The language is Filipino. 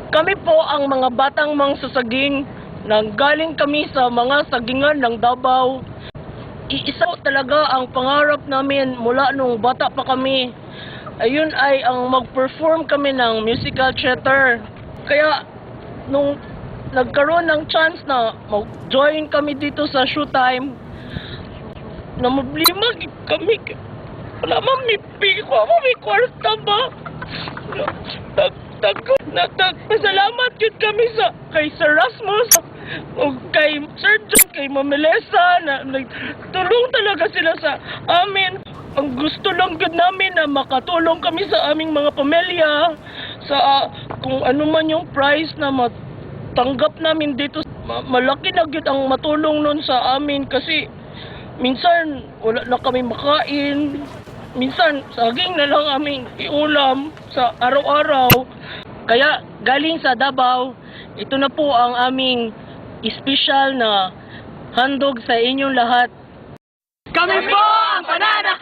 Kami po ang mga batang mangsasaging nanggaling kami sa mga sagingan ng Davao. Iisa talaga ang pangarap namin mula nung bata pa kami. Ayun ay ang mag-perform kami ng musical theater. Kaya nung nagkaroon ng chance na mag-join kami dito sa Showtime, na problema kami. Wala man may kwarta ba? Pasalamat yun kami kay Sir Rasmus o kay Sir John, kay Ma'am Melissa na nagtulong talaga sila sa amin. Ang gusto lang yun namin na makatulong kami sa aming mga pamilya sa kung ano man yung price na matanggap namin dito. Malaki na yun ang matulong nun sa amin kasi minsan wala na kami makain. Minsan, saging na lang aming iulam sa araw-araw. Kaya, galing sa Davao, ito na po ang aming espesyal na handog sa inyong lahat. Kami po ang Panana